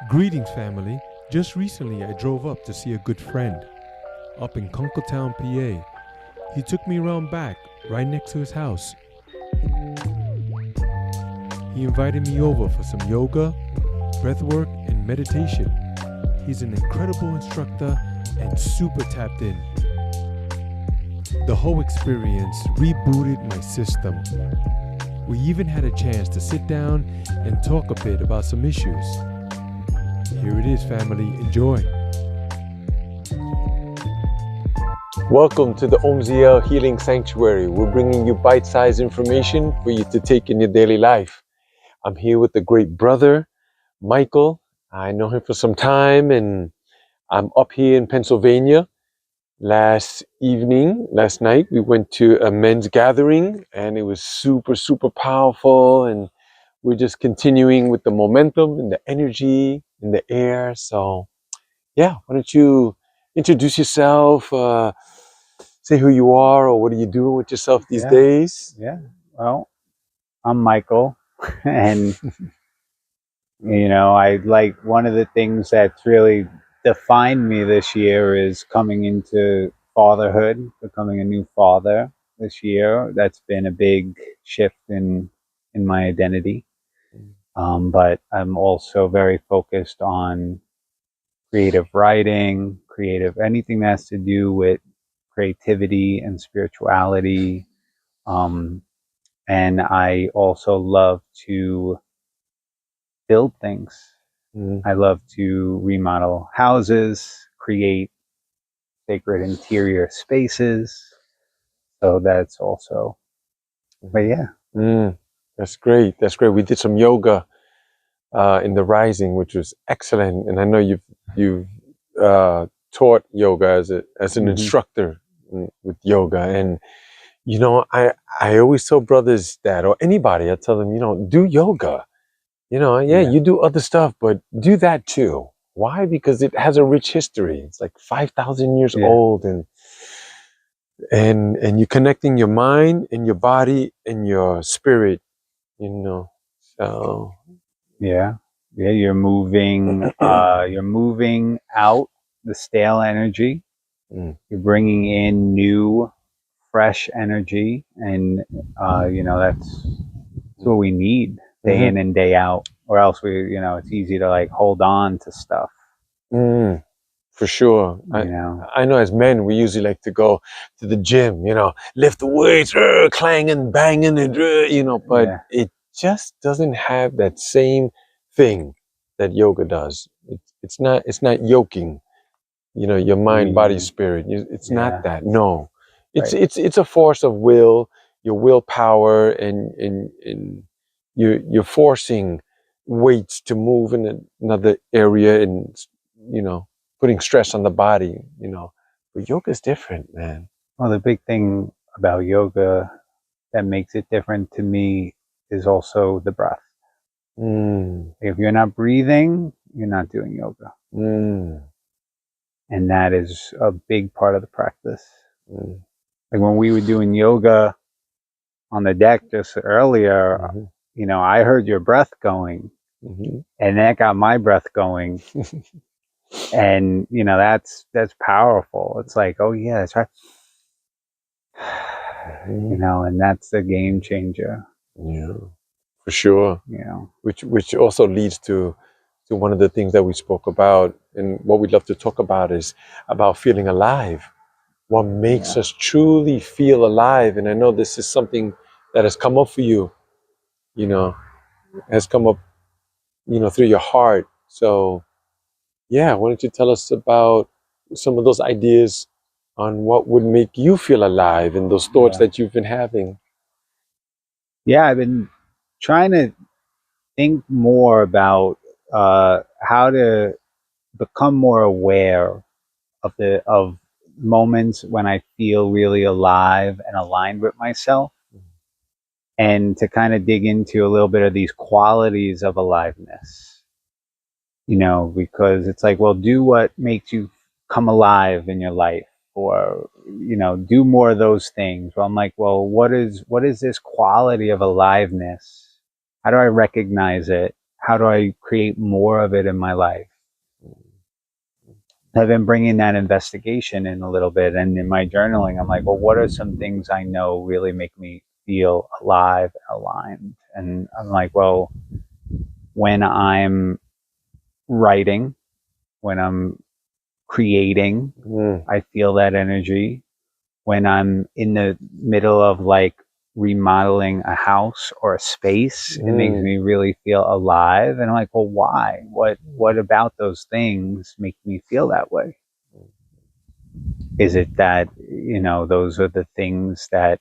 Greetings, family. Just recently, I drove up to see a good friend up in Kunkletown, PA. He took me around back, right next to his house. He invited me over for some yoga, breathwork, and meditation. He's an incredible instructor and super tapped in. The whole experience rebooted my system. We even had a chance to sit down and talk a bit about some issues. Here it is, family. Enjoy. Welcome to the Omziel Healing Sanctuary. We're bringing you bite-sized information for you to take in your daily life. I'm here with the great brother, Michael. I know him for some time, and I'm up here in Pennsylvania. Last night, we went to a men's gathering, and it was super, super powerful. And we're just continuing with the momentum and the energy in the air. So, yeah, why don't you introduce yourself, say who you are, or what are you doing with yourself these days? Yeah. Well, I'm Michael, and I like one of the things that's really defined me this year is coming into fatherhood, becoming a new father this year. That's been a big shift in my identity. But I'm also very focused on creative writing, anything that has to do with creativity and spirituality. And I also love to build things. I love to remodel houses, create sacred interior spaces. So that's also, but yeah. That's great. That's great. We did some yoga in the Rising, which was excellent. And I know you've taught yoga as an instructor with yoga. And I always tell brothers that, or anybody, I tell them, do yoga. You do other stuff, but do that too. Why? Because it has a rich history. It's like 5,000 years old, and you're connecting your mind and your body and your spirit. So You're moving. You're moving out the stale energy. You're bringing in new, fresh energy, and that's what we need day in and day out, or else it's easy to like hold on to stuff. For sure. I know as men, we usually like to go to the gym, lift the weights, clanging, banging, and, but it just doesn't have that same thing that yoga does. It's not yoking, your mind, body, spirit. It's not that. No, it's a force of will, your willpower, and you're forcing weights to move in another area, and putting stress on the body. But yoga is different, man. Well, the big thing about yoga that makes it different to me is also the breath. If you're not breathing, you're not doing yoga. And that is a big part of the practice. Like when we were doing yoga on the deck just earlier, I heard your breath going, and that got my breath going. And that's powerful. It's like, oh yeah, that's right. And that's a game changer. Yeah, for sure. Which also leads to one of the things that we spoke about, and what we'd love to talk about is about feeling alive. What makes us truly feel alive? And I know this is something that has come up for you, has come up, through your heart. So, yeah, why don't you tell us about some of those ideas on what would make you feel alive and those thoughts that you've been having? Yeah, I've been trying to think more about how to become more aware of moments when I feel really alive and aligned with myself, and to kind of dig into a little bit of these qualities of aliveness. Because it's like, well, do what makes you come alive in your life, or do more of those things. Well, I'm like, well, what is this quality of aliveness? How do I recognize it? how do I create more of it in my life? I've been bringing that investigation in a little bit, and in my journaling, I'm like, well, what are some things I know really make me feel alive, aligned? And I'm like, well, when I'm writing, when I'm creating, I feel that energy. When I'm in the middle of like remodeling a house or a space, it makes me really feel alive. And I'm like, well, why? What about those things make me feel that way? Is it that, those are the things that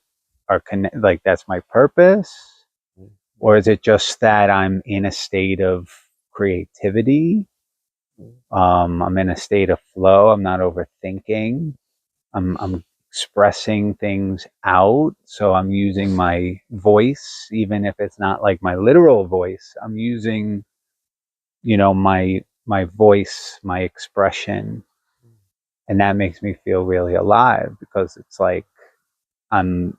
are like that's my purpose? Or is it just that I'm in a state of creativity? I'm in a state of flow. I'm not overthinking. I'm expressing things out. So I'm using my voice, even if it's not like my literal voice. I'm using, my voice, my expression, and that makes me feel really alive because it's like I'm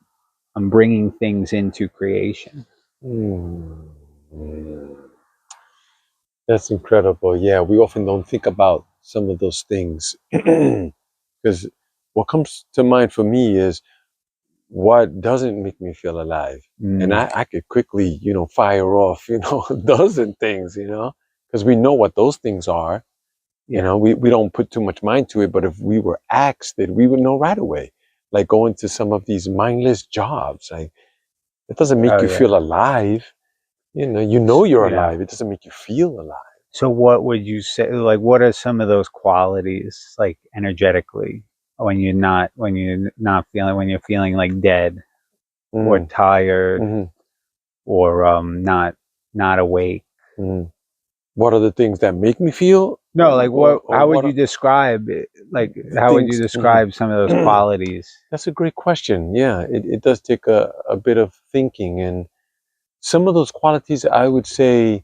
I'm bringing things into creation. Mm. That's incredible. Yeah, we often don't think about some of those things because what comes to mind for me is what doesn't make me feel alive. And I could quickly, fire off, a dozen things, because we know what those things are. Yeah. We don't put too much mind to it, but if we were asked it, we would know right away. Like going to some of these mindless jobs, like it doesn't make Oh you yeah. feel alive. You're Yeah. alive. It doesn't make you feel alive. So what would you say, like, what are some of those qualities, like energetically, when you're feeling like dead or Mm, tired mhm, or not awake? mm. What are the things that make me feel, No, like or how would what you are describe it? Like the how would you things? describe some of those qualities? That's a great question. Yeah, it does take a bit of thinking. And some of those qualities, I would say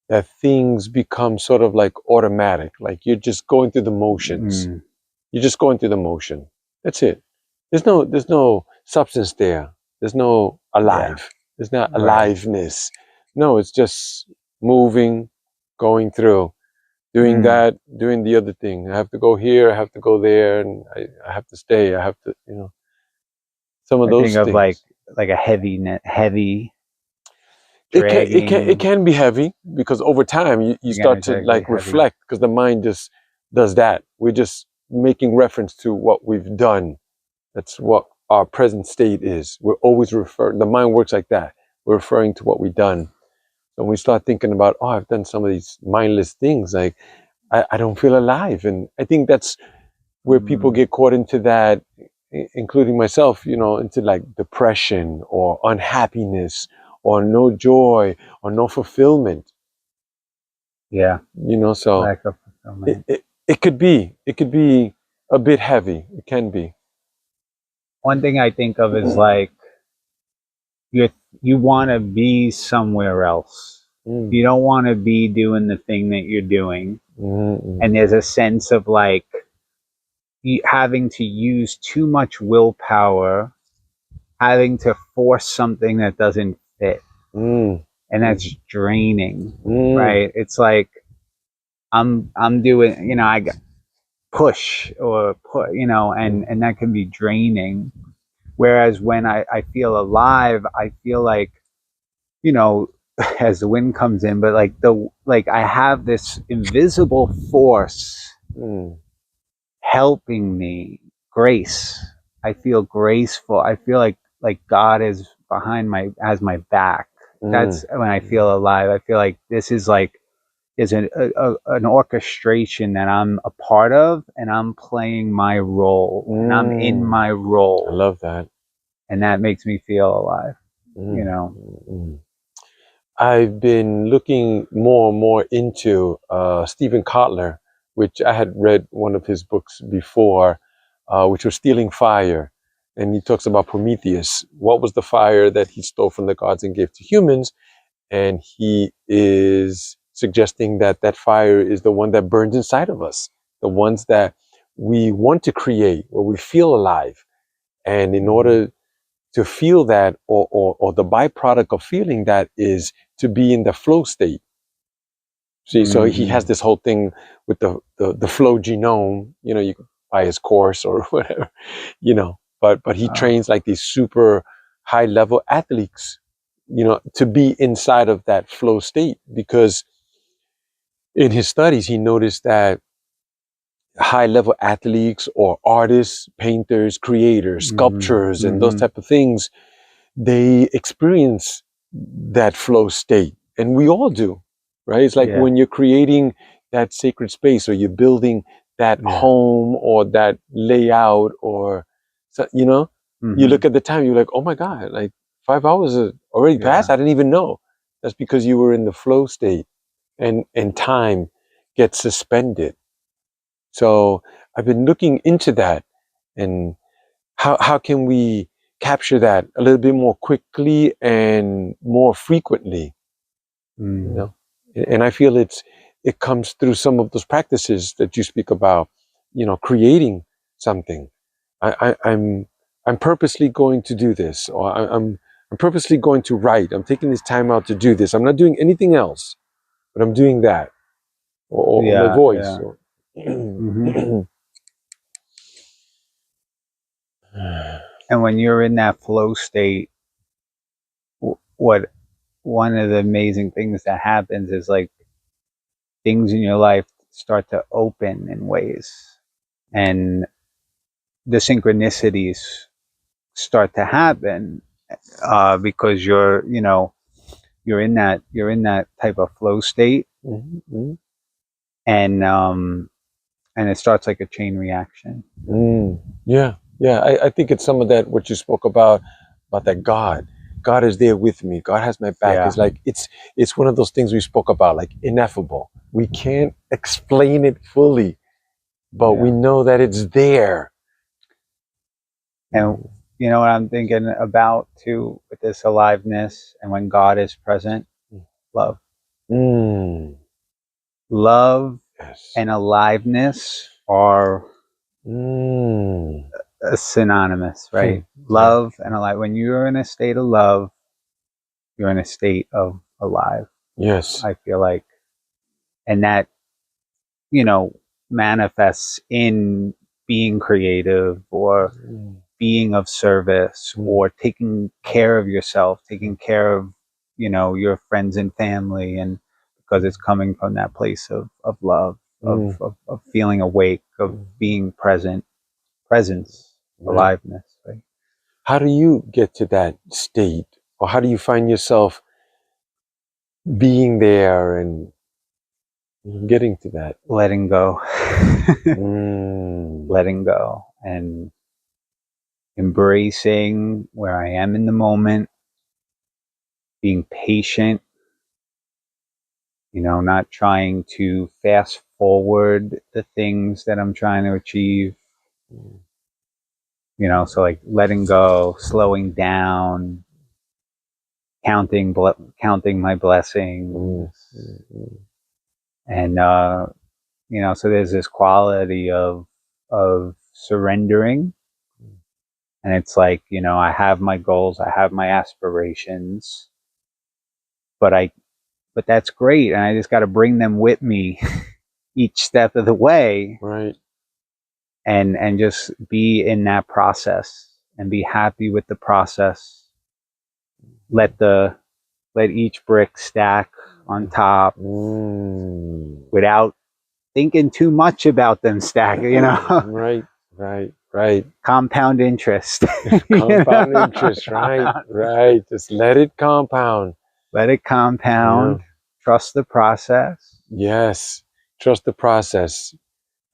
that things become sort of like automatic, like you're just going through the motions. Mm, You're just going through the motion. That's it. There's no substance there. There's no yeah. alive. There's not Right. aliveness. No, it's just moving, going through, doing Mm. that, doing the other thing. I have to go here, I have to go there, and I have to stay. I have to, some of I think those of things. like a heavy It dragging. can be heavy because over time you Again, start to exactly like heavy. reflect because the mind just does that. We're just making reference to what we've done. That's what our present state is. We're always referring. The mind works like that. We're referring to what we've done. So when we start thinking about, oh, I've done some of these mindless things, like I don't feel alive, and I think that's where people Mm, get caught into that, including myself, into like depression or unhappiness or no joy or no fulfillment, yeah, so lack of fulfillment. it could be a bit heavy. It can be. One thing I think of is like you you want to be somewhere else. Mm, You don't want to be doing the thing that you're doing, mm, mm, and there's a sense of like you having to use too much willpower, having to force something that doesn't fit, mm, and mm, that's draining, mm, right? It's like I'm doing, I got push or put, mm, and that can be draining. Whereas when I feel alive, I feel like, you know, as the wind comes in, but like I have this invisible force mm, helping me, grace. I feel graceful. I feel like God is has my back. mm, That's when I feel alive. I feel like this is like is an orchestration that I'm a part of, and I'm playing my role, and I'm in mm. my I role, love that. and that makes me feel alive. You Mm, know. mm, mm. I've been looking more and more into Stephen Kotler, which I had read one of his books before, which was Stealing Fire. And he talks about Prometheus. What was the fire that he stole from the gods and gave to humans? And he is suggesting that that fire is the one that burns inside of us, the ones that we want to create, where we feel alive. And in Mm, order to feel that, or the byproduct of feeling that is to be in the flow state. See, so he has Mm-hmm. this whole thing with the flow genome. You know, you can buy his course or whatever. You know, but he Oh. trains like these super high level athletes. You know, to be inside of that flow state, because in his studies he noticed that high level athletes or artists, painters, creators, Mm-hmm. sculptors, and those Mm-hmm. type of things, they experience that flow state, and we all do, right? It's like Yeah. when you're creating that sacred space, or you're building that Yeah. home or that layout, or so, you know, you Mm-hmm. look at the time, you're like, oh my god, like 5 hours has already passed. Yeah. I didn't even know. That's because you were in the flow state, and time gets suspended. So I've been looking into that, and how can we capture that a little bit more quickly and more frequently, you Mm. know? And I feel it comes through some of those practices that you speak about, you know, creating something. I'm purposely going to do this, or I'm purposely going to write. I'm taking this time out to do this. I'm not doing anything else, but I'm doing that, or my Yeah. voice. Yeah. Or Mm-hmm. And when you're in that flow state, what one of the amazing things that happens is like things in your life start to open in ways, and the synchronicities start to happen because you're in that type of flow state, Mhm, mhm. and it starts like a chain reaction. Yeah, yeah. I think it's some of that what you spoke about that God. God is there with me. God has my back. Yeah. It's like it's one of those things we spoke about, like ineffable. We can't explain it fully, but we Yeah. know that it's there. And you know what I'm thinking about too with this aliveness and when God is present? Love. Mm, Love yes. and aliveness are Mm, synonymous, right? yeah. Love and alive. When you're in a state of love, you're in a state of alive, Yes. I feel like. And that, you know, manifests in being creative or Mm, being of service mm, or taking care of yourself, taking care of, your friends and family. And because it's coming from that place of love, of, mm, of, of feeling awake, of mm, being presence, right. aliveness, right? How do you get to that state, or how do you find yourself being there and getting to that? Letting go. Mm, Letting go and embracing where I am in the moment, being patient, not trying to fast forward the things that I'm trying to achieve, so like letting go, slowing down, counting my blessings. mm, mm, And, so there's this quality of surrendering. And it's like, I have my goals, I have my aspirations, but that's great. And I just got to bring them with me each step of the way, right. and just be in that process and be happy with the process. Let each brick stack on top Mm, without thinking too much about them stacking. right, right, right. Compound interest. Compound interest, right, right. Just let it compound. Let it Yeah. compound. Trust the process. Yes. Trust the process.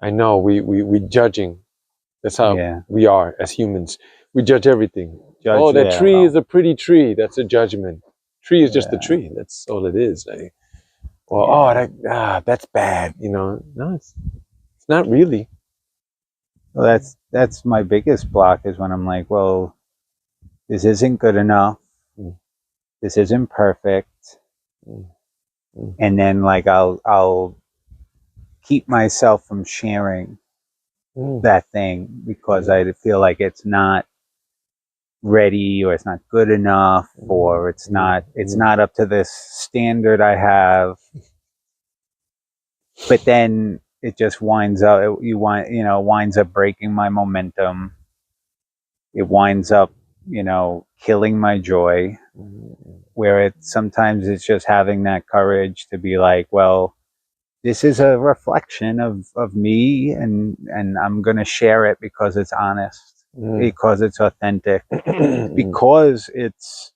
I know we judging. That's how Yeah. we are as humans. We judge everything. Oh, Judge. that Yeah. tree is Well. a pretty tree. That's a judgment. Tree is just a Yeah. tree. That's all it is. Like, well, oh, Yeah. that's bad. No, it's not really. Well, that's my biggest block is when I'm like, well, this isn't good enough. Mm, This isn't perfect. mm, mm, And then like I'll keep myself from sharing mm, that thing because mm, I feel like it's not ready, or it's not good enough, mm, or it's mm, not mm. up to this standard I have. but then it just winds up, winds up breaking my momentum. It winds up, killing my joy, where sometimes it's just having that courage to be like, well, this is a reflection of me, and I'm going to share it because it's honest, because it's authentic, because it's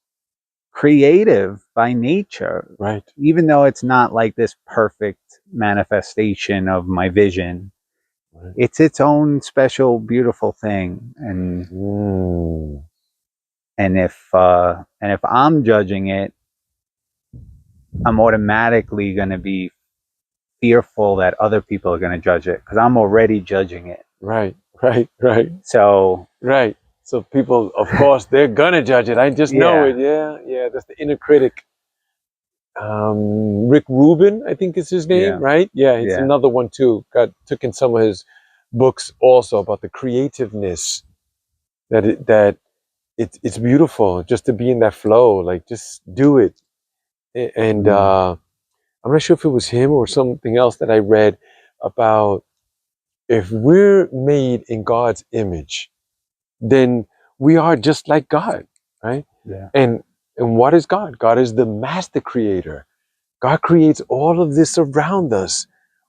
creative by nature. Right. Even though it's not like this perfect manifestation of my vision, Right. it's its own special, beautiful thing. And if I'm judging it, I'm automatically going to be fearful that other people are going to judge it, because I'm already judging it. Right. Right. So Right. So people, of course, they're gonna judge it. I just know it. Yeah. That's the inner critic. Rick Rubin, I think is his name, right? Yeah, it's another one too. Took in some of his books also about the creativeness that it's beautiful just to be in that flow. Like just do it. And I'm not sure if it was him or something else that I read about, if we're made in God's image, then we are just like God, right? Yeah. And what is God? God is the master creator. God creates all of this around us,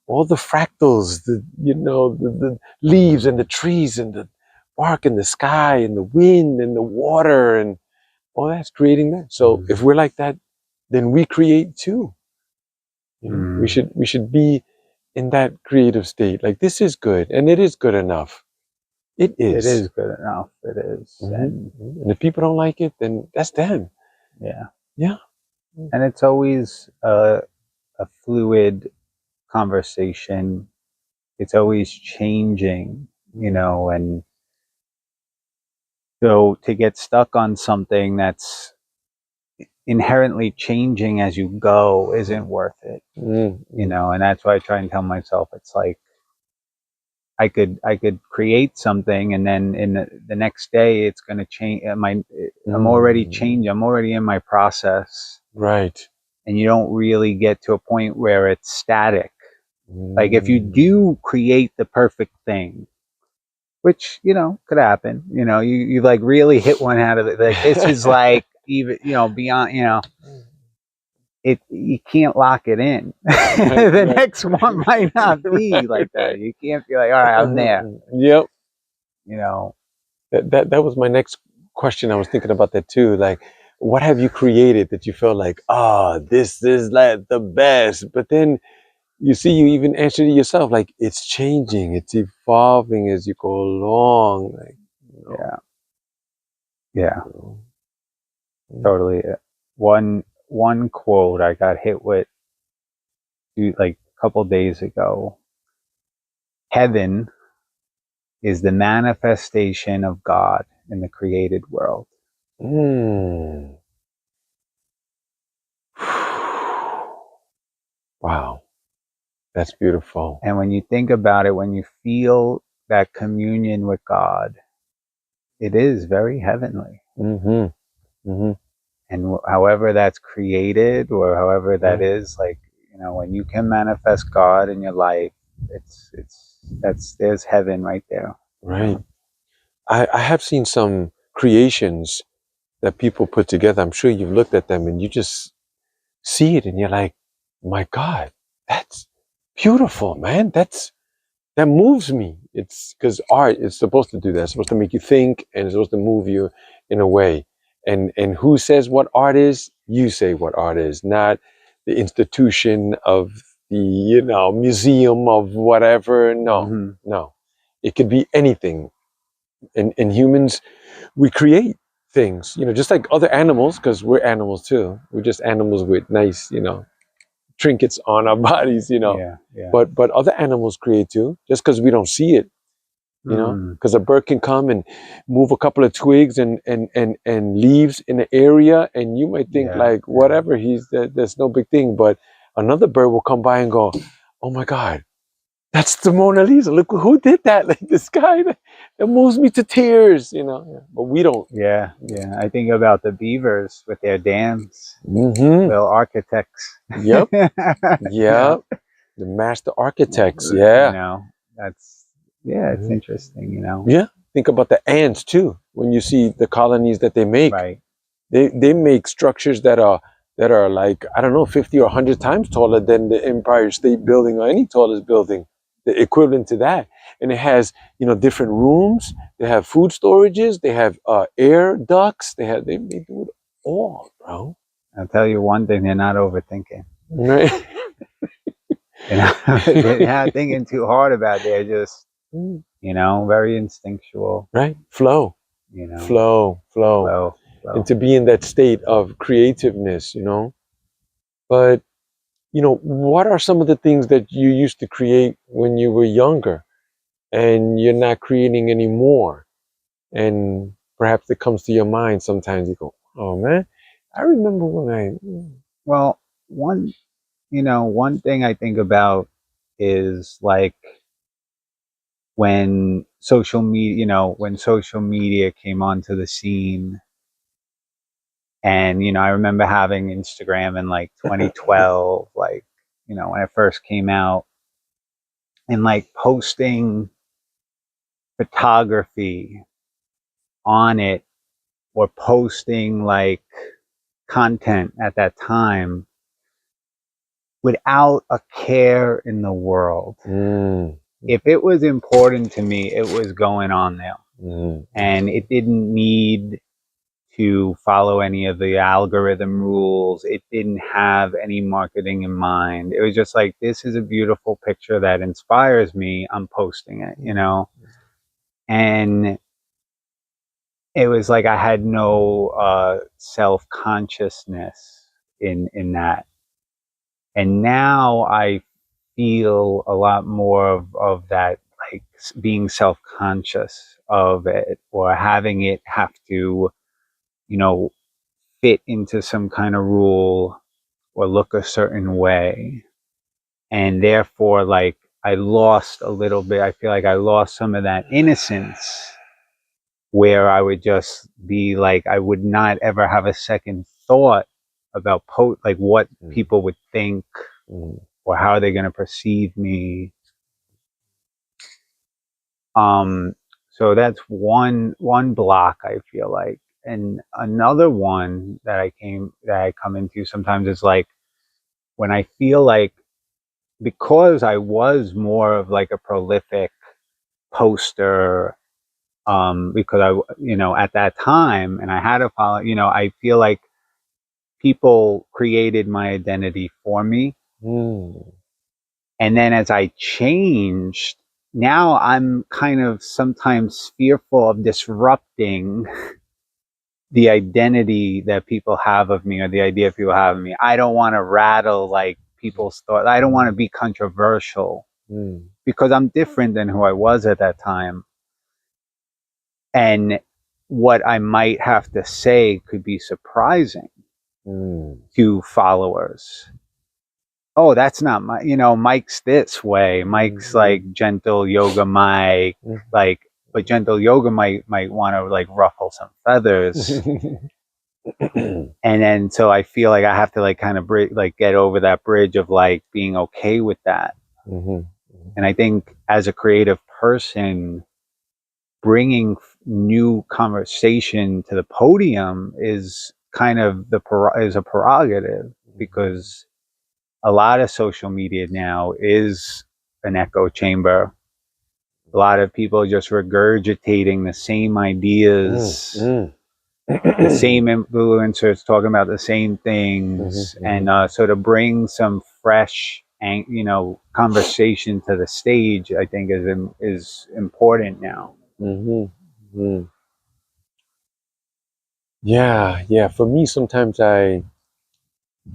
all the fractals, the leaves and the trees and the bark and the sky and the wind and the water and all that's creating that. So if we're like that, then we create too. We should be in that creative state. Like this is good, and it is good enough. It is. It is good enough. It is. And if people don't like it, then that's them. Yeah. Yeah. And it's always a fluid conversation. It's always changing, and so to get stuck on something that's inherently changing as you go isn't worth it, and that's why I try and tell myself, it's like, I could create something, and then in the next day it's going to change. I'm already changed. I'm already in my process. Right. And you don't really get to a point where it's static. Like if you do create the perfect thing, which, could happen, you like really hit one out of it. Like this is like, even, beyond, you can't lock it in. The next one might not be like that. You can't be like, all right, I'm there. Yep. That was my next question. I was thinking about that too. Like, what have you created that you felt like, this is like the best? But then you see, you even answered it yourself. Like, it's changing, it's evolving as you go along. Like, yeah, totally. One quote I got hit with like a couple days ago: heaven is the manifestation of God in the created world. Wow, that's beautiful. And when you think about it, when you feel that communion with God, it is very heavenly. And however that's created, or however that is, like, when you can manifest God in your life, there's heaven right there. Right. I have seen some creations that people put together. I'm sure you've looked at them and you just see it and you're like, my God, that's beautiful, man. That moves me. It's because art is supposed to do that. It's supposed to make you think, and it's supposed to move you in a way. And who says what art is? You say what art is, not the institution of the museum of whatever. No, no. It could be anything. And humans, we create things, just like other animals, because we're animals too. We're just animals with nice, trinkets on our bodies, Yeah. But other animals create too, just because we don't see it, because a bird can come and move a couple of twigs and leaves in an area, and you might think like whatever, there's no big thing, but another bird will come by and go, oh my God, that's the Mona Lisa. Look who did that. Like this guy that moves me to tears, but we don't. Yeah. I think about the beavers with their dams. Little architects. Yep. Yep. The master architects, You yeah. know, that's, yeah, it's interesting, you know. Yeah. Think about the ants too. When you see the colonies that they make, Right. they make structures that are like, I don't know, 50 or 100 times taller than the Empire State Building or any tallest building, the equivalent to that. And it has, different rooms. They have food storages. They have air ducts. They do it all, bro. I'll tell you one thing, they're not overthinking. Right. They're not thinking too hard about it. They're just, very instinctual, Right. Flow, you know, flow, flow. flow, And flow. to be in that state of creativeness, But, what are some of the things that you used to create when you were younger and you're not creating anymore? And perhaps it comes to your mind sometimes. You go, oh man, I remember when Well, one thing I think about is like when social media came onto the scene. And, I remember having Instagram in like 2012, like, when it first came out, and like posting photography on it, or posting like content at that time without a care in the world. If it was important to me, it was going on there. And it didn't need to follow any of the algorithm rules. It didn't have any marketing in mind. It was just like, this is a beautiful picture that inspires me. I'm posting it, And it was like I had no self-consciousness in that. And now I feel a lot more of that, like being self-conscious of it, or having it have to, fit into some kind of rule or look a certain way. And therefore, like, I lost a little bit. I feel like I lost some of that innocence, where I would just be like, I would not ever have a second thought about like what people would think, or how they're going to perceive me. So that's one block, I feel like. And another one that I come into sometimes is like, when I feel like, because I was more of like a prolific poster, because at that time, and I had to follow, I feel like people created my identity for me. And then as I changed, now I'm kind of sometimes fearful of disrupting the identity that people have of me, or the idea people have of me. I don't want to rattle like people's thoughts. I don't want to be controversial, because I'm different than who I was at that time. And what I might have to say could be surprising to followers. Oh, that's not my, Mike's this way. Mike's like gentle yoga Mike, like, but gentle yoga might want to like ruffle some feathers. And then, so I feel like I have to like kind of get over that bridge of like being okay with that. And I think as a creative person, bringing new conversation to the podium is kind of is a prerogative, because a lot of social media now is an echo chamber. A lot of people just regurgitating the same ideas, the same influencers talking about the same things. And so to bring some fresh, conversation to the stage, I think is important now. Yeah. For me, sometimes I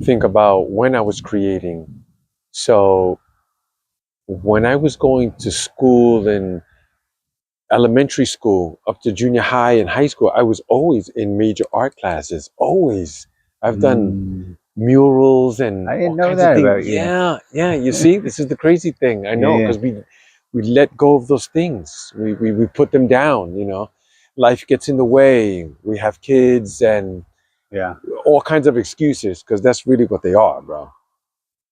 think about when I was creating. So when I was going to school, in elementary school up to junior high and high school, I was always in major art classes. Always. I've done murals and I didn't all know kinds that of things. about you. Yeah. You see, this is the crazy thing. I know, because we let go of those things. We put them down. Life gets in the way. We have kids and all kinds of excuses, because that's really what they are, bro.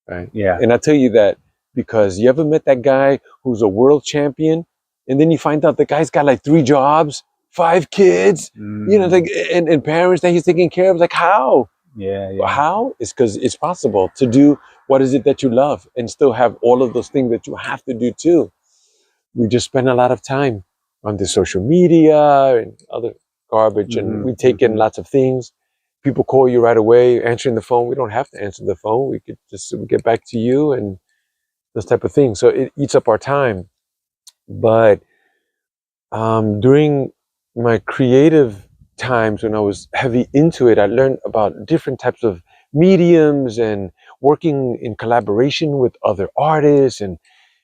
Right? Yeah. And I tell you that because you ever met that guy who's a world champion, and then you find out the guy's got like 3 jobs, 5 kids, you know, like, and parents that he's taking care of. Like, how? Yeah, yeah. How? It's because it's possible to do what is it that you love and still have all of those things that you have to do too. We just spend a lot of time on the social media and other garbage, and we take in lots of things. People call you right away, answering the phone. We don't have to answer the phone. We could just get back to you and those type of things. So it eats up our time. But during my creative times when I was heavy into it, I learned about different types of mediums and working in collaboration with other artists. And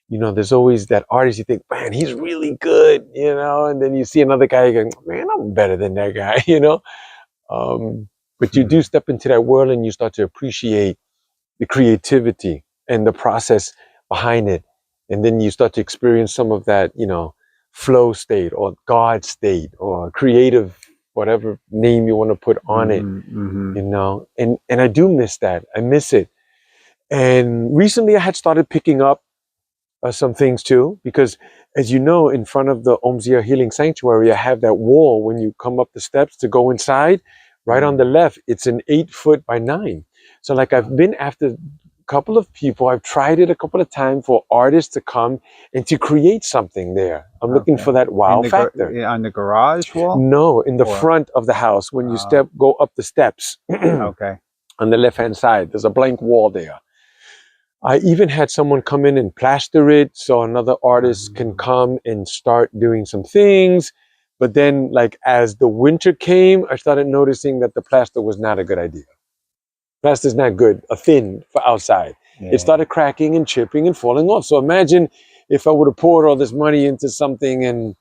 you know, there's always that artist you think, man, he's really good, you know, and then you see another guy going, man, I'm better than that guy, you know. But you do step into that world and you start to appreciate the creativity and the process behind it. And then you start to experience some of that, you know, flow state or God state or creative, whatever name you want to put on it, you know. And I do miss that. I miss it. And recently I had started picking up some things too, because as you know, in front of the Omziel Healing Sanctuary, I have that wall when you come up the steps to go inside. Right on the left, it's an 8 foot by 9. So like I've been after a couple of people, I've tried it a couple of times for artists to come and to create something there. I'm looking for that wow factor. On the garage wall? No, in the front of the house, when you go up the steps. Okay. On the left hand side, there's a blank wall there. I even had someone come in and plaster it so another artist can come and start doing some things. But then, like, as the winter came, I started noticing that the plaster was not a good idea. Plaster's not good, thin for outside. Yeah. It started cracking and chipping and falling off. So imagine if I would have poured all this money into something and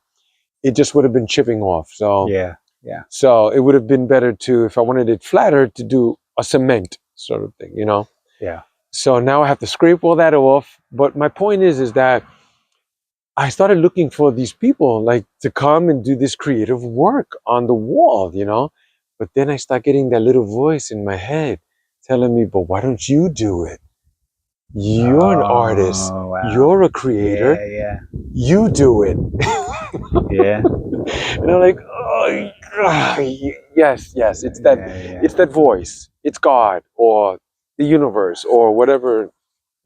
it just would have been chipping off. So yeah. So it would have been better to, if I wanted it flatter, to do a cement sort of thing, you know? Yeah. So now I have to scrape all that off. But my point is that I started looking for these people like to come and do this creative work on the wall, you know? But then I start getting that little voice in my head telling me, but why don't you do it? You're an artist. Wow. You're a creator. Yeah. You do it. Yeah. And I'm like, oh, yes. It's that, it's that voice. It's God or the universe or whatever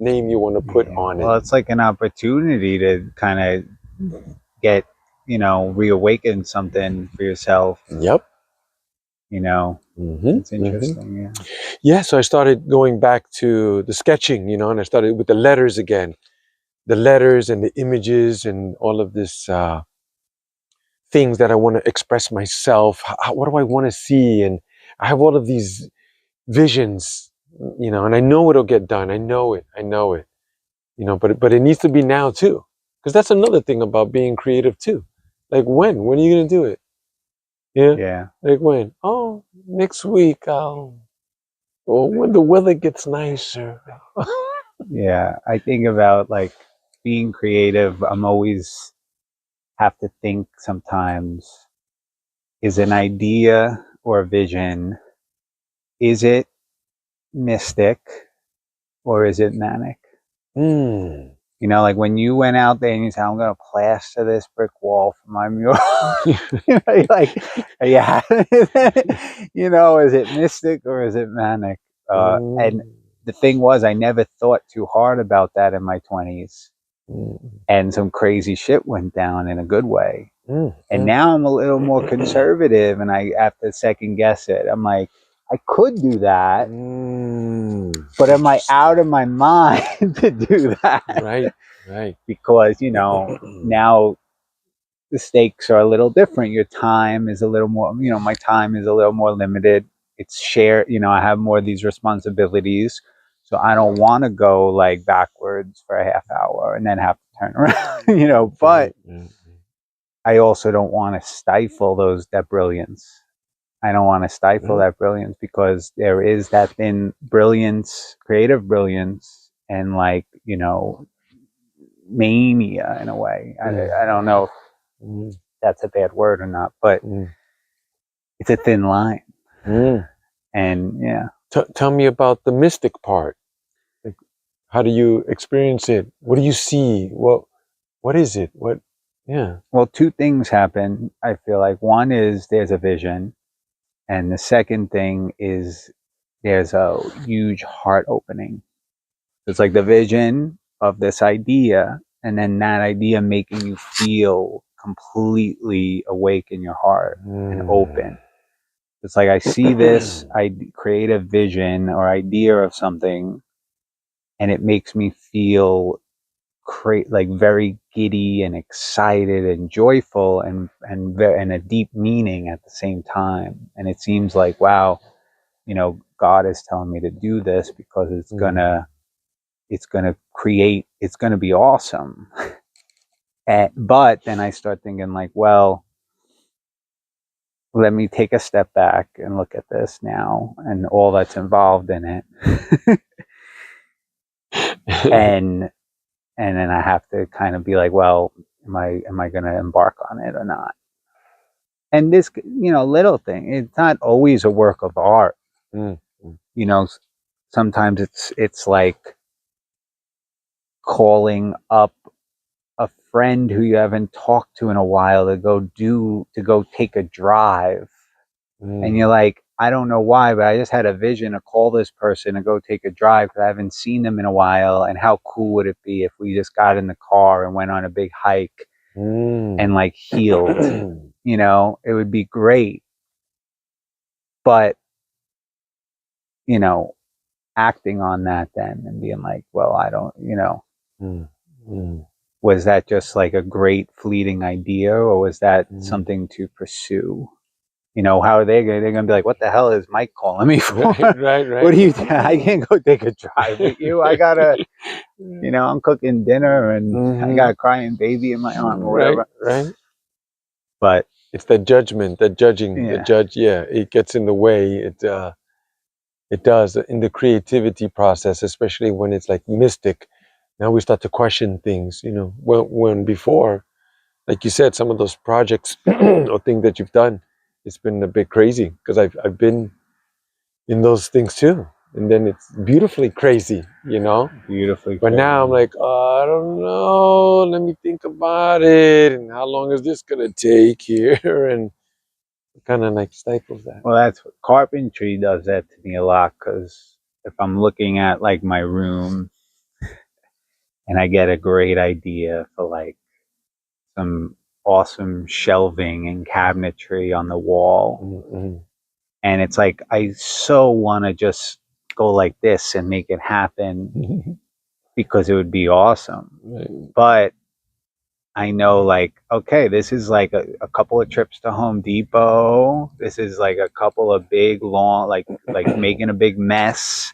name you want to put on it. Well, it's like an opportunity to kind of get, you know, reawaken something for yourself. Yep. You know, it's interesting. Yeah. So I started going back to the sketching, you know, and I started with the letters again, the letters and the images and all of this things that I want to express myself. What do I want to see? And I have all of these visions, you know, and I know it'll get done. I know it, you know, but it needs to be now too. Because that's another thing about being creative too. Like when are you going to do it? Yeah. Like when? Oh, next week. Or when the weather gets nicer. Yeah. I think about like being creative. I'm always have to think sometimes, is an idea or a vision, is it mystic or is it manic? You know, like when you went out there and you said, I'm going to plaster this brick wall for my mural. You know, you're like, yeah. You know, is it mystic or is it manic? And the thing was, I never thought too hard about that in my 20s. And some crazy shit went down in a good way. And now I'm a little more conservative and I have to second guess it. I'm like, I could do that, but am I out of my mind to do that? Right. Because, you know, now the stakes are a little different. Your time is a little more, you know, my time is a little more limited. It's shared, you know, I have more of these responsibilities. So I don't want to go like backwards for a half hour and then have to turn around, you know, but I also don't want to stifle that brilliance. I don't want to stifle that brilliance because there is that thin brilliance, creative brilliance, and like, you know, mania in a way. I don't know if that's a bad word or not, but it's a thin line. And yeah. Tell me about the mystic part. Like, How do you experience it? What do you see? What is it? What? Yeah. Well, two things happen. I feel like one is there's a vision, and the second thing is there's a huge heart opening. It's like the vision of this idea, and then that idea making you feel completely awake in your heart and open. It's like I see this, I create a vision or idea of something, and it makes me feel like very giddy and excited and joyful and a deep meaning at the same time. And it seems like, wow, God is telling me to do this because it's gonna create, it's gonna be awesome. But then I start thinking like, well, let me take a step back and look at this now and all that's involved in it. and then I have to kind of be like, well, am I going to embark on it or not? And this, little thing, it's not always a work of art. Mm. Sometimes it's like calling up a friend who you haven't talked to in a while to go take a drive. And you're like, I don't know why, but I just had a vision to call this person and go take a drive because I haven't seen them in a while. And how cool would it be if we just got in the car and went on a big hike and like healed? It would be great. But, acting on that then and being like, well, I don't, was that just like a great fleeting idea, or was that something to pursue? How are they're going to be like, what the hell is Mike calling me for? Right. What do you I can't go take a drive with you. I gotta, I'm cooking dinner and I got a crying baby in my arm or whatever. Right. But it's that judgment, that judging, the judge. Yeah, it gets in the way. It does in the creativity process, especially when it's like mystic. Now we start to question things. When before, like you said, some of those projects or things that you've done, it's been a bit crazy because I've been in those things too, and then it's beautifully crazy, Beautifully. But now I'm like, oh, I don't know. Let me think about it, and how long is this gonna take here, and kind of like stifles that. Well, that's what carpentry does that to me a lot, because if I'm looking at like my room and I get a great idea for like some awesome shelving and cabinetry on the wall, and it's like I so want to just go like this and make it happen because it would be awesome. But I know, like, okay, this is like a couple of trips to Home Depot. This is like a couple of big, long, like making a big mess,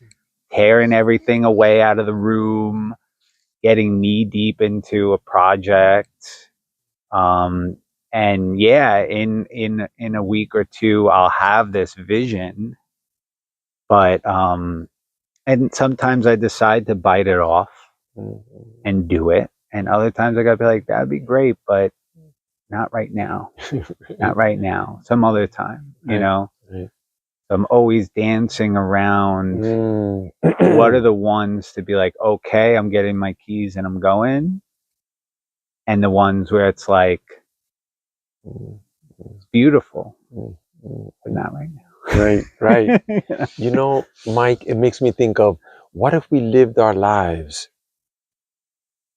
tearing everything away out of the room, getting knee deep into a project. And yeah, in a week or two, I'll have this vision. But and sometimes I decide to bite it off and do it. And other times I gotta be like, that'd be great, but not right now. Not right now. Some other time, Right. So I'm always dancing around what are the ones to be like, okay, I'm getting my keys and I'm going. And the ones where it's like, it's beautiful, but not right now. Right. Mike, it makes me think of, what if we lived our lives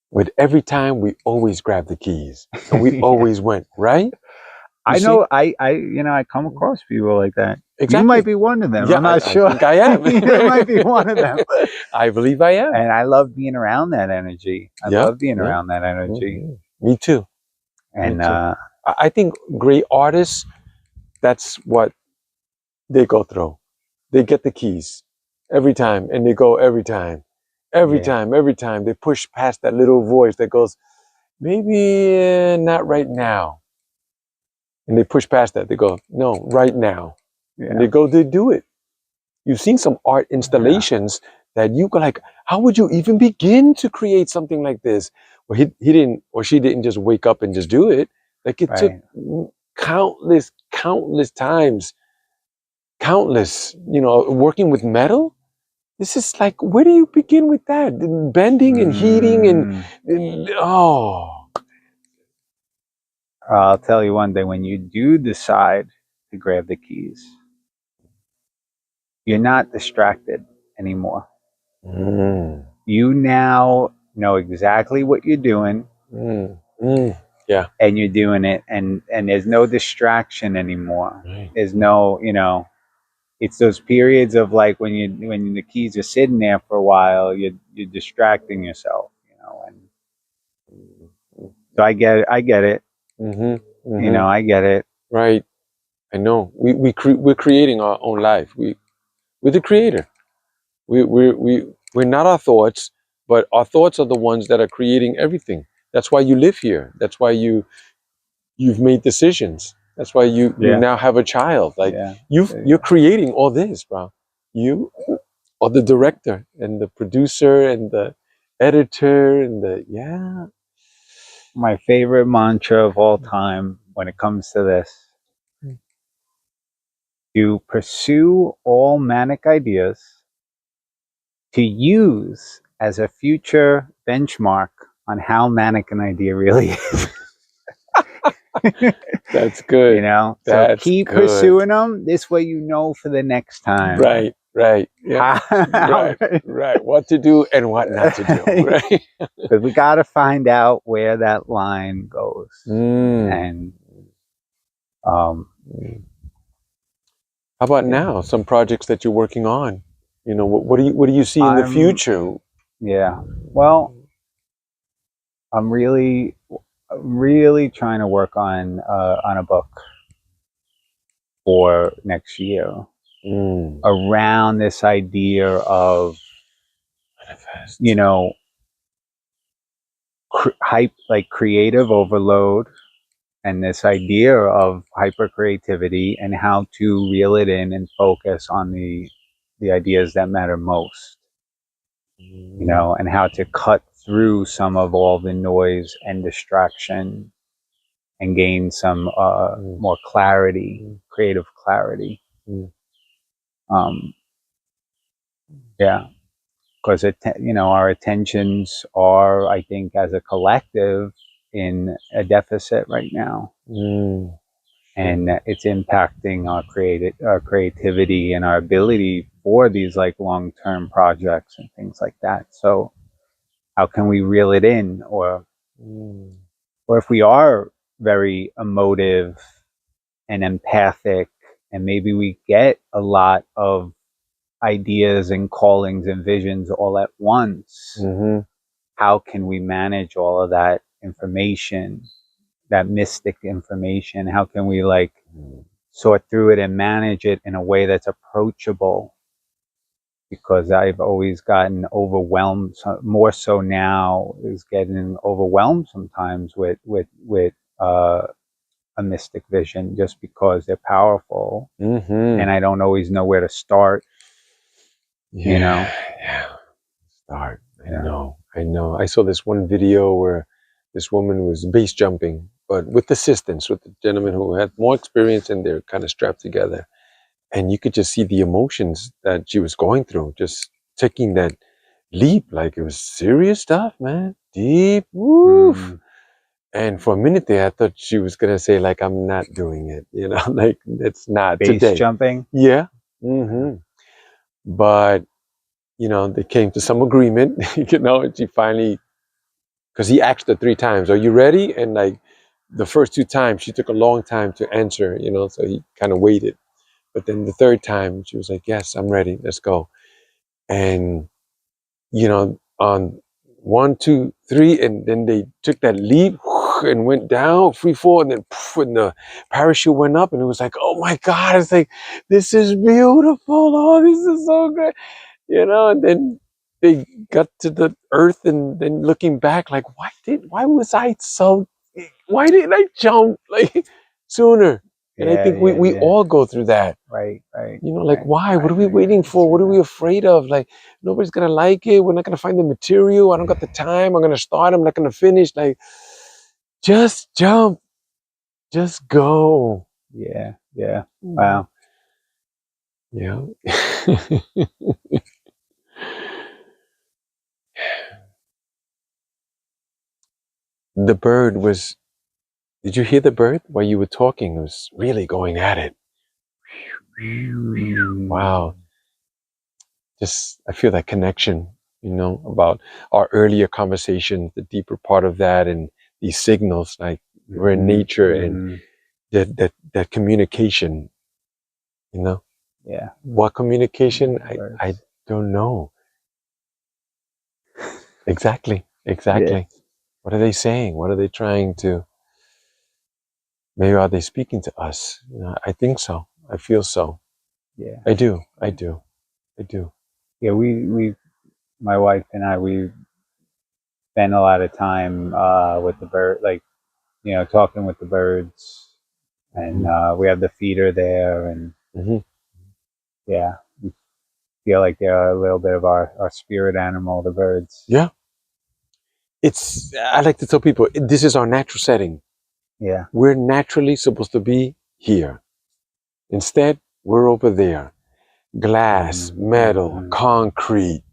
with every time we always grab the keys and we always went, right? I know, I come across people like that. Exactly. You might be one of them. Yeah, I'm not sure. I think I am. You might be one of them. I believe I am. And I love being around that energy. I love being around that energy. Me too. And I think great artists, that's what they go through. They get the keys every time and they go every time. Every time. They push past that little voice that goes, maybe not right now. And they push past that. They go, no, right now. Yeah. And they do it. You've seen some art installations that you go like, how would you even begin to create something like this? Well, he didn't, or she didn't just wake up and just do it. Like it took countless times, working with metal. this is like, where do you begin with that? And bending and heating and oh. I'll tell you one thing, when you do decide to grab the keys, you're not distracted anymore. You now know exactly what you're doing. Yeah. And you're doing it, and there's no distraction anymore. Right. There's no, it's those periods of like when the keys are sitting there for a while, you're distracting yourself, and so I get it. I get it. Right. I know. We're creating our own life. We're the creator. We're not our thoughts, but our thoughts are the ones that are creating everything. That's why you live here. That's why you've made decisions. That's why you now have a child. Like you're creating all this, bro. You are the director and the producer and the editor and My favorite mantra of all time when it comes to this: to pursue all manic ideas, to use as a future benchmark on how manic an idea really is. That's good. So keep pursuing them. This way, for the next time. Right. Yeah. Right. What to do and what not to do. Right. Because we got to find out where that line goes. And how about now? Some projects that you're working on. What do you see in the future? Yeah. Well, I'm really trying to work on a book for next year around this idea of like creative overload, and this idea of hyper creativity and how to reel it in and focus on the ideas that matter most, and how to cut through some of all the noise and distraction and gain some more clarity, creative clarity. Because our attentions are, I think, as a collective, in a deficit right now, and it's impacting our creativity and our ability for these like long-term projects and things like that. So, how can we reel it in, or if we are very emotive and empathic, and maybe we get a lot of ideas and callings and visions all at once, how can we manage all of that information, that mystic information? How can we sort through it and manage it in a way that's approachable? Because I've always gotten overwhelmed, more so now, is getting overwhelmed sometimes with a mystic vision, just because they're powerful, and I don't always know where to start. Start. I know. I saw this one video where this woman was base jumping, but with assistance, with the gentleman who had more experience, and they're kind of strapped together. And you could just see the emotions that she was going through, just taking that leap. Like, it was serious stuff, man. Deep. Woof. And for a minute there, I thought she was going to say, like, I'm not doing it. Like, it's not base today. Jumping? Yeah. But, they came to some agreement, and she finally, because he asked her 3 times, are you ready? And like the first 2 times, she took a long time to answer, so he kind of waited. But then the 3rd time, she was like, yes, I'm ready. Let's go. And, on 1, 2, 3, and then they took that leap and went down, free fall, and then and the parachute went up, and it was like, oh my God, it's like, this is beautiful. Oh, this is so great. And then they got to the earth, and then looking back, like, why didn't I jump like sooner? And I think we all go through that. Right. Why? What are we waiting for? What are we afraid of? Like, nobody's going to like it. We're not going to find the material. I don't got the time. I'm going to start. I'm not going to finish. Like, just jump. Just go. Yeah. Wow. Yeah. The bird was, did you hear the bird while you were talking? It was really going at it. Wow. Just, I feel that connection, about our earlier conversation, the deeper part of that, and these signals, like we're in nature, and that communication, Yeah. What communication? I don't know. Exactly. Yeah. What are they saying? What are they trying to, maybe are they speaking to us? I think so. I feel so. Yeah. I do. I do. I do. Yeah. We, my wife and I, we spend a lot of time with the bird, like, talking with the birds, and we have the feeder there, and Mm-hmm. yeah, we feel like they're a little bit of our spirit animal, the birds. Yeah. I like to tell people, this is our natural setting. Yeah. We're naturally supposed to be here. Instead, we're over there. Glass, metal, concrete,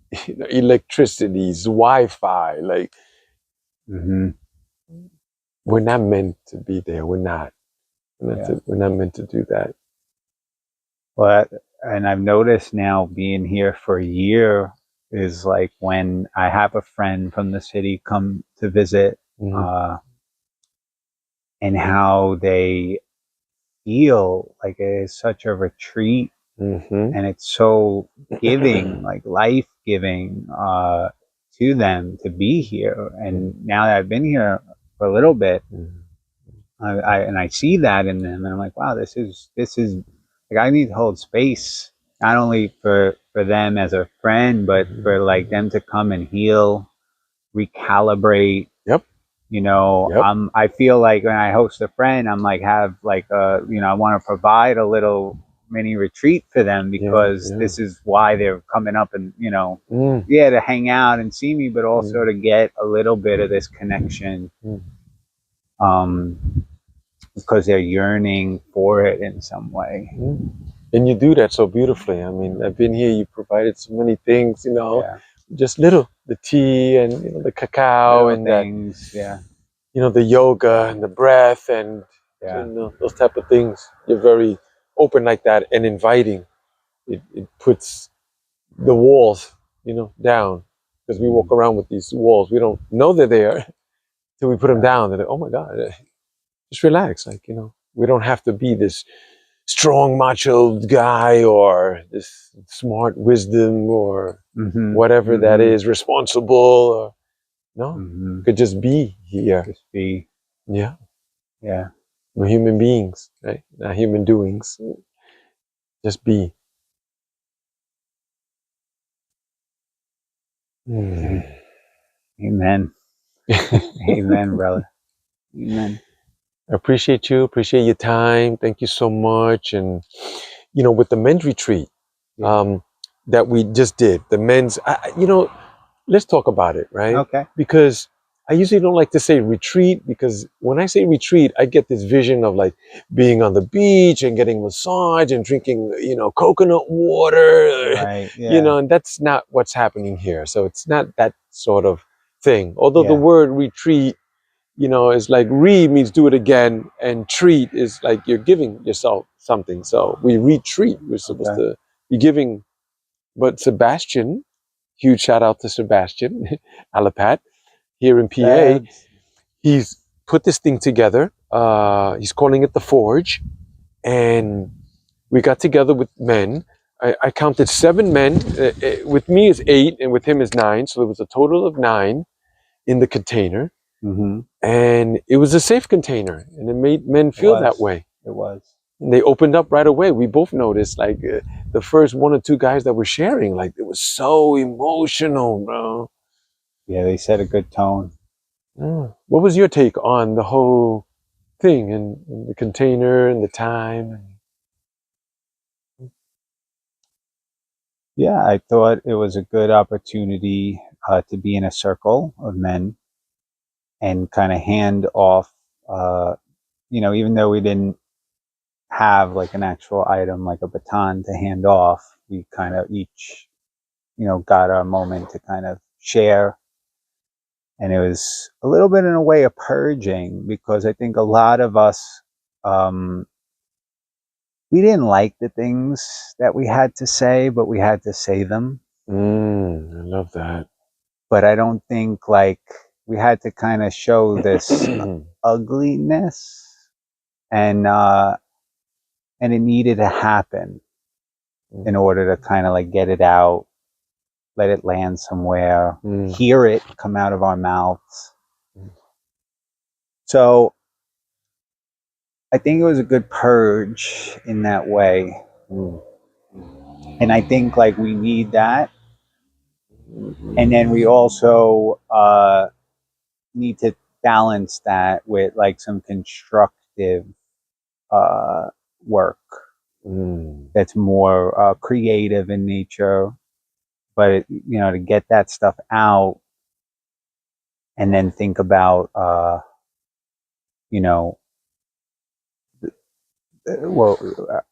electricities, Wi-Fi. Like, we're not meant to be there. We're not. We're not meant to do that. Well, and I've noticed now, being here for a year, is like when I have a friend from the city come to visit, and how they feel like it is such a retreat, and it's so giving, like life giving, to them to be here. And now that I've been here for a little bit, I see that in them, and I'm like, wow, this is like, I need to hold space, not only for them as a friend, but for like them to come and heal, recalibrate. Yep. I feel like when I host a friend, I'm like, have like I want to provide a little mini retreat for them, because this is why they're coming up, and to hang out and see me, but also to get a little bit of this connection, because they're yearning for it in some way. And you do that so beautifully. I mean, I've been here, you provided so many things, just the tea, and the cacao, Little and things, the yoga and the breath, and those type of things. You're very open like that and inviting. It puts the walls, down, because we walk around with these walls. We don't know they're there till we put them down. And oh my God, just relax. Like, we don't have to be this strong macho guy, or this smart wisdom, or whatever that is, responsible, or no, could just be here. Just be. Yeah. Yeah. We're human beings, right? Not human doings. Just be. Amen. Amen, brother. Amen. I appreciate you. Appreciate your time. Thank you so much. And with the men's retreat, that we just did, the men's, let's talk about it, right? Okay. Because I usually don't like to say retreat, because when I say retreat, I get this vision of like being on the beach and getting massage and drinking, coconut water, Right. Yeah. and that's not what's happening here. So it's not that sort of thing. Although the word retreat, is like means do it again, and treat is like you're giving yourself something. So we retreat. We're supposed to be giving. But Sebastian, huge shout out to Sebastian Alapat here in PA. He's put this thing together. He's calling it the Forge, and we got together with men. I counted 7 men. With me is 8, and with him is 9. So there was a total of 9 in the container. And it was a safe container, and it made men feel that way. It was. And they opened up right away. We both noticed, like, the first 1 or 2 guys that were sharing, like, it was so emotional, bro. Yeah, they set a good tone. What was your take on the whole thing, and the container and the time? Yeah, I thought it was a good opportunity to be in a circle of men and kind of hand off, even though we didn't have like an actual item like a baton to hand off, we kind of each, got our moment to kind of share And it was a little bit in a way of purging, because I think a lot of us, we didn't like the things that we had to say, but we had to say them. I love that. But I don't think like we had to kind of show this ugliness, and it needed to happen in order to kind of like get it out, let it land somewhere, hear it come out of our mouths. So I think it was a good purge in that way. And I think like we need that. And then we also need to balance that with like some constructive work that's more creative in nature. But, to get that stuff out and then think about, what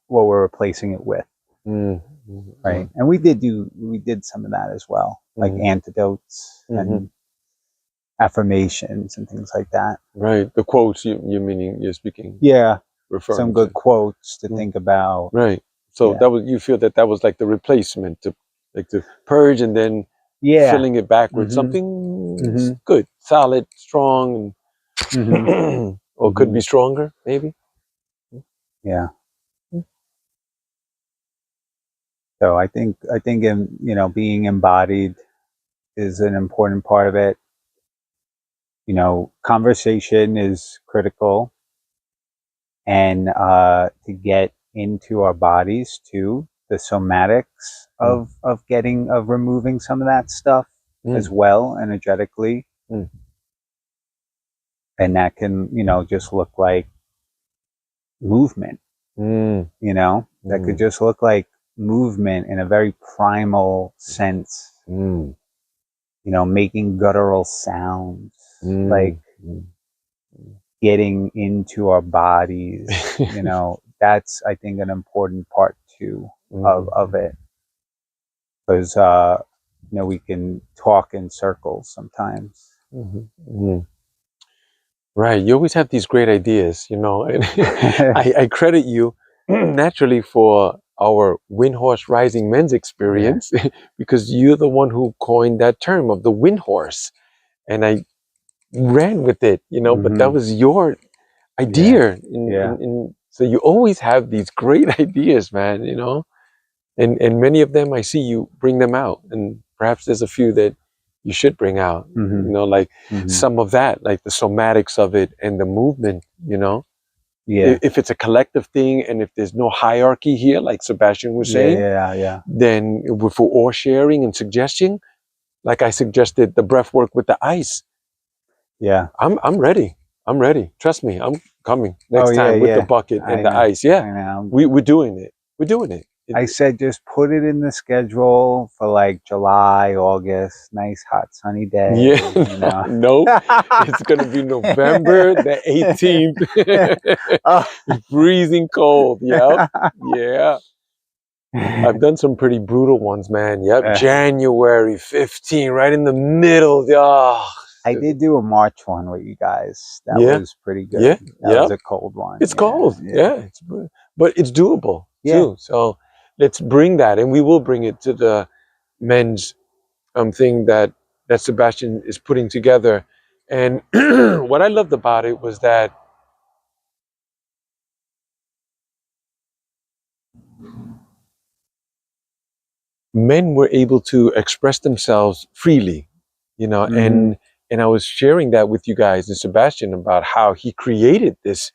we're replacing it with. Right. And we did some of that as well, like antidotes and affirmations and things like that. Right. The quotes you're speaking. Yeah. Referring some good to. quotes to think about. Right. So you feel that was like the replacement to purge and then filling it back with something good, solid, strong, and or could be stronger, maybe. Yeah. So I think being embodied is an important part of it. Conversation is critical, and to get into our bodies too, the somatics of removing some of that stuff as well, energetically. And that can, just look like movement. That could just look like movement in a very primal sense. Making guttural sounds, like getting into our bodies. That's, I think, an important part too of it, because we can talk in circles sometimes. Right. You always have these great ideas, and I credit you naturally for our Wind Horse Rising Men's experience because you're the one who coined that term of the wind horse. And I ran with it, but that was your idea. So you always have these great ideas, man, and many of them I see you bring them out. And perhaps there's a few that you should bring out, like some of that, like the somatics of it and the movement, if it's a collective thing and if there's no hierarchy here, like Sebastian was saying, then if we're all sharing and suggesting, like I suggested the breath work with the ice. I'm ready. Trust me, I'm coming next time with the bucket and the ice. We're doing it. I said just put it in the schedule for like July, August, nice hot sunny day. No, it's gonna be November the 18th. Freezing cold. Yep. Yeah. I've done some pretty brutal ones, man. Yep. January 15, right in the middle. I did do a March one with you guys. That was pretty good. That was a cold one. It's cold. But it's doable too. So let's bring that, and we will bring it to the men's thing that Sebastian is putting together. And what I loved about it was that men were able to express themselves freely, and I was sharing that with you guys and Sebastian about how he created this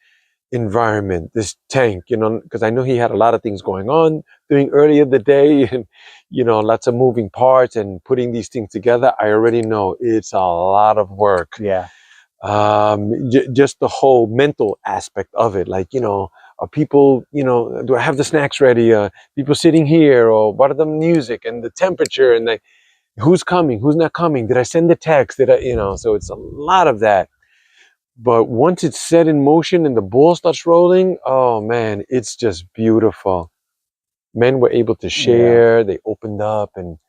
environment, this tank, because I know he had a lot of things going on during earlier the day and, lots of moving parts and putting these things together. I already know it's a lot of work. Just the whole mental aspect of it. Like, are people, do I have the snacks ready? People sitting here, or what are the music and the temperature and who's coming, who's not coming? Did I send the text? Did I, so it's a lot of that. But once it's set in motion and the ball starts rolling, oh man, it's just beautiful. Men were able to share, they opened up and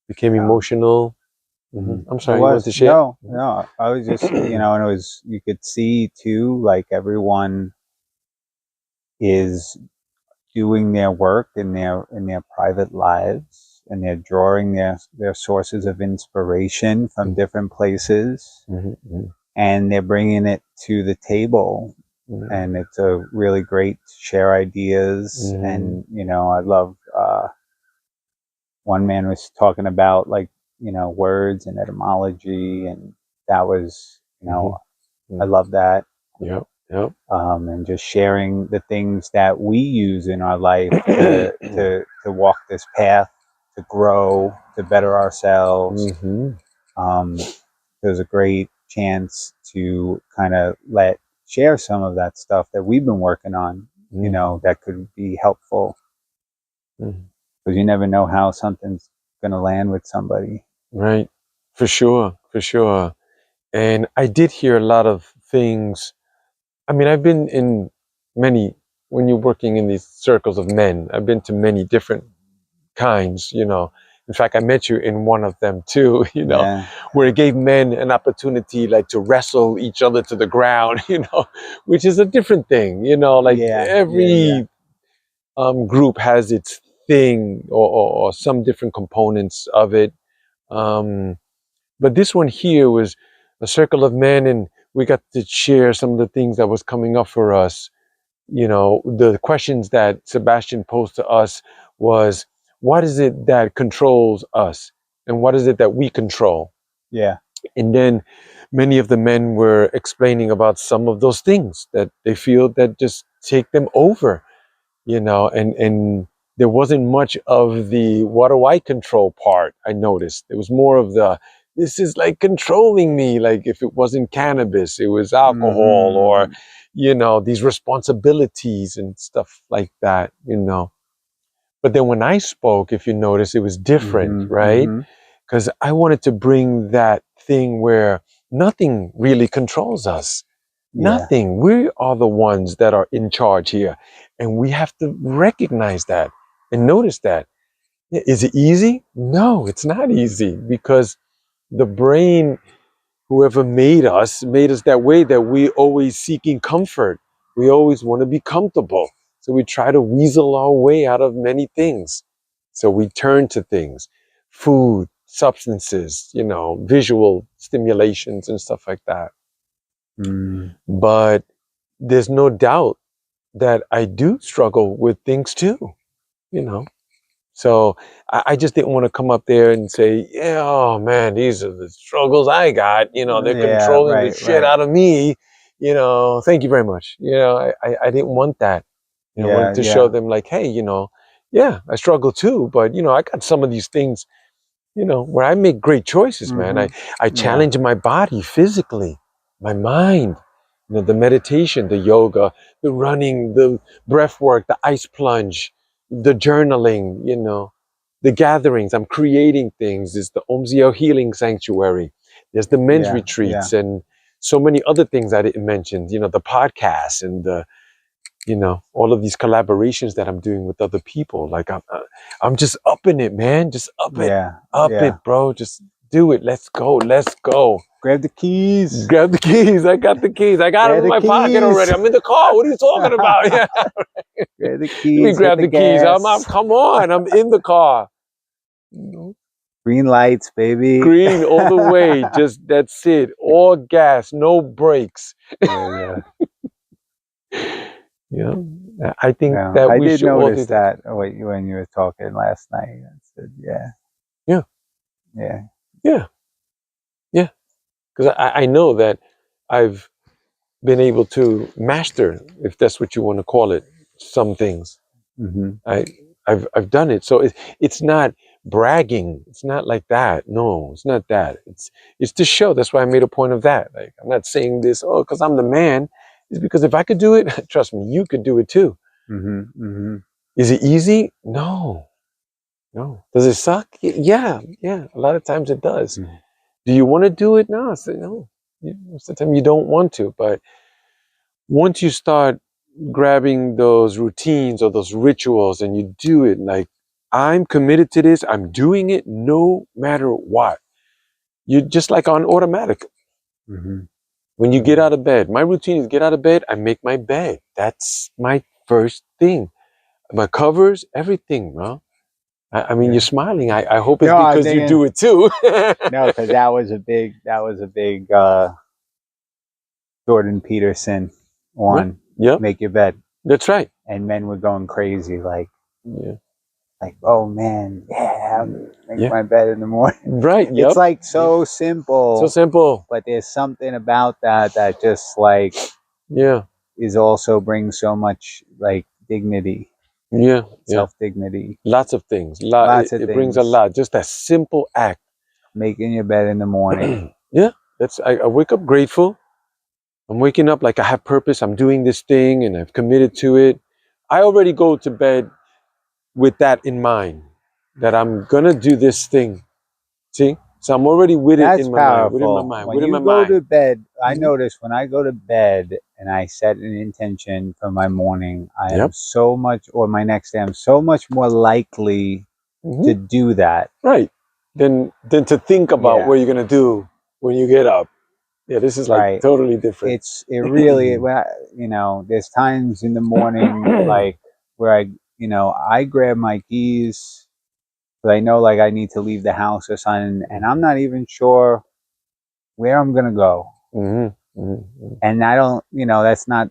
became emotional. I'm It sorry, you want was to share? no. I was just and it was you could see too, like everyone is doing their work in their private lives, and they're drawing their sources of inspiration from different places, and they're bringing it to the table, and it's a really great to share ideas. And I love one man was talking about like words and etymology, and that was I love that. Yep, yep. And just sharing the things that we use in our life to walk this path, to grow, to better ourselves. There's a great chance to kind of share some of that stuff that we've been working on, that could be helpful, because you never know how something's going to land with somebody. Right, for sure, for sure. And I did hear a lot of things. I mean, I've been in many, when you're working in these circles of men, I've been to many different kinds. In fact, I met you in one of them too, Yeah. where it gave men an opportunity like to wrestle each other to the ground, which is a different thing, like Yeah. every group has its thing, or some different components of it. But this one here was a circle of men, and we got to share some of the things that was coming up for us. The questions that Sebastian posed to us was, what is it that controls us? And what is it that we control? Yeah. And then many of the men were explaining about some of those things that they feel that just take them over, and there wasn't much of the what do I control part. I noticed it was more of the, this is like controlling me. Like if it wasn't cannabis, it was alcohol, or these responsibilities and stuff like that. But then when I spoke, if you notice, it was different, right? Because I wanted to bring that thing where nothing really controls us. Nothing. We are the ones that are in charge here. And we have to recognize that and notice that. Is it easy? No, it's not easy, because the brain, whoever made us that way, that we always seeking comfort. We always want to be comfortable. So we try to weasel our way out of many things. So we turn to things, food, substances, visual stimulations and stuff like that. But there's no doubt that I do struggle with things too, you know. So I just didn't want to come up there and say, yeah, oh man, these are the struggles I got. They're Yeah. controlling the Right. shit out of me. Thank you very much. I didn't want that. I wanted to show them like, hey, yeah, I struggle too, but I got some of these things, where I make great choices, man. I challenge my body physically, my mind, the meditation, the yoga, the running, the breath work, the ice plunge, the journaling, the gatherings. I'm creating things. There's the Omziel Healing Sanctuary. There's the men's retreats and so many other things I didn't mention, the podcasts and all of these collaborations that I'm doing with other people. Like I'm just upping it, man. Just up it, bro. Just do it. Let's go. Let's go. Grab the keys. Grab the keys. I got the keys. I got them in my pocket already. I'm in the car. What are you talking about? Yeah. Grab the Let keys. me grab the keys. Gas. Come on. I'm in the car. Green lights, baby. Green all the way. Just that's it. All gas, no brakes. Yeah. I think that I we did should all do notice that when you were talking last night. I said, yeah. Because I know that I've been able to master, if that's what you want to call it, some things. I've done it. So it's not bragging. It's not like that. No, it's not that. It's to show. That's why I made a point of that. Like I'm not saying this, because I'm the man. It's because if I could do it, trust me, you could do it too. Is it easy? No. Does it suck? Yeah. A lot of times it does. Do you want to do it? No. I say no. Most of the time you don't want to. But once you start grabbing those routines or those rituals and you do it like, I'm committed to this, I'm doing it no matter what. you're just like on automatic. When you get out of bed, my routine is get out of bed, I make my bed. That's my first thing. My covers, everything, bro. I mean, you're smiling. I hope it's No, because you do it too. no, because that was a big Jordan Peterson one. Yep, Make your bed. that's right. And men were going crazy, like, Yeah, oh man, yeah, make yeah, my bed in the morning. right. Yep. It's like so simple. So simple. But there's something about that just like Yeah, is also brings so much like dignity, yeah, yeah. self-dignity. Lots of things. Lots of It brings a things. lot. Just that simple act. Making your bed in the morning. Yeah, that's. I wake up grateful. I'm waking up like I have purpose. I'm doing this thing and I've committed to it. I already go to bed with that in mind, that I'm gonna do this thing. See? So I'm already with it That's in my mind, within my powerful. mind, When within you my go to mind. bed, I Mhm. notice when I go to bed and I set an intention for my morning, I am Yep. so much, or my next day, I'm so much more likely to Hmm. do that. Right. Then to think about Yeah, what you're gonna do when you get up. Yeah, this is like right. totally different. It really, when there's times in the morning, like where I grab my keys, but I know like I need to leave the house or something, and I'm not even sure where I'm gonna go. Hmm. Hmm. And I don't, that's not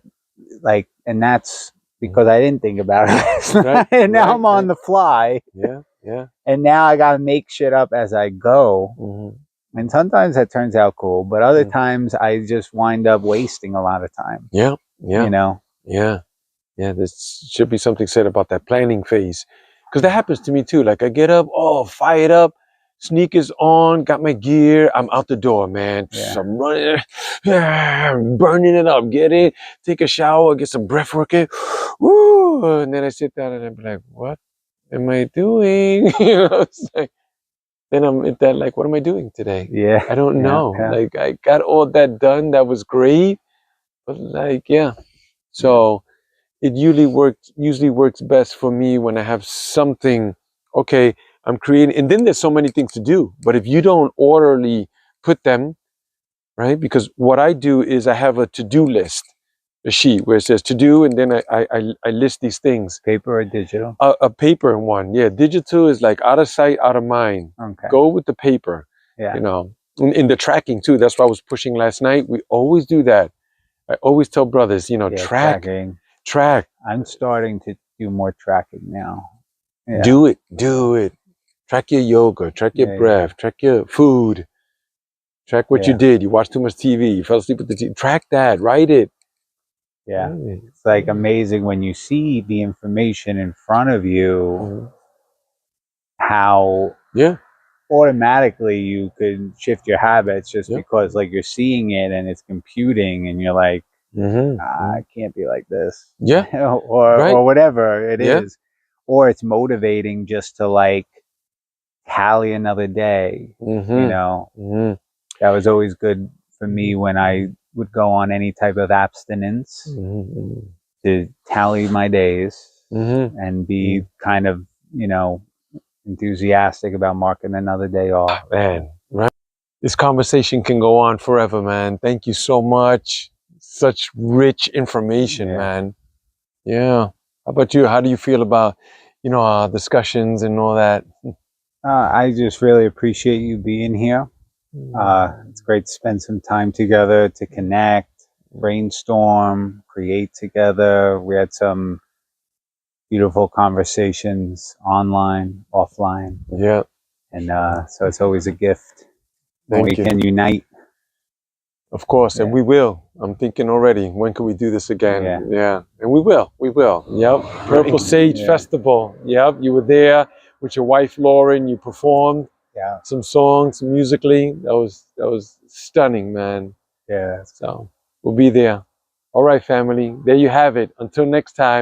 like, and that's because I didn't think about it last Right, night. And now right, I'm on right. the fly, Yeah, yeah. and now I gotta make shit up as I go. Hmm. And sometimes that turns out cool, but other Hmm. times I just wind up wasting a lot of time. Yeah, yeah, You know? yeah. Yeah, there should be something said about that planning phase. Because that happens to me too. Like I get up, oh, fired up, sneakers on, got my gear, I'm out the door, man. Yeah. I'm running, burning it up, get it, take a shower, get some breath work in. Woo! And then I sit down and I'm like, what am I doing? It's like, then I'm at that, like, what am I doing today? Yeah. I don't Yeah. know. Yeah. Like, I got all that done. That was great. But like, yeah. Yeah. So, it usually works best for me when I have something. Okay, I'm creating, and then there's so many things to do, but if you don't orderly put them, right? Because what I do is I have a to-do list, a sheet where it says to do, and then I list these things. Paper or digital? A paper one. Yeah, digital is like out of sight, out of mind. Okay. Go with the paper. Yeah. In the tracking too. That's why I was pushing last night. We always do that. I always tell brothers, Yeah, tracking. track. I'm starting to do more tracking now. Yeah. Do it. Track your yoga, track your Yeah. breath, track your food, track what you Yeah. did. You watched too much TV, you fell asleep with the TV. Track that, write it. Yeah. Right. It's like amazing when you see the information in front of you, Mhm. how Yeah, automatically you could shift your habits just yeah. because like you're seeing it and it's computing and you're like, Mm-hmm. I can't be like this. Yeah, or right. whatever it Yeah. is. Or it's motivating just to like tally another day. Mm-hmm. Mm-hmm. That was always good for me when I would go on any type of abstinence, Mm-hmm. to tally my days Mm-hmm. and be kind of, enthusiastic about marking another day off. Man, right. This conversation can go on forever, man. Thank you so much. Such rich information, Yeah. man. Yeah. How about you? How do you feel about, discussions and all that? I just really appreciate you being here. It's great to spend some time together to connect, brainstorm, create together. We had some beautiful conversations online, offline. Yeah. And so it's always a gift when we Thank you. can unite. Of course, and Yeah. we will. I'm thinking already, when can we do this again? Yeah. And we will. Yep. Purple Sage Yeah. Festival. Yep. You were there with your wife Lauren. You performed Yeah. some songs musically. That was stunning, man. Yeah. So we'll be there. All right, family. There you have it. Until next time.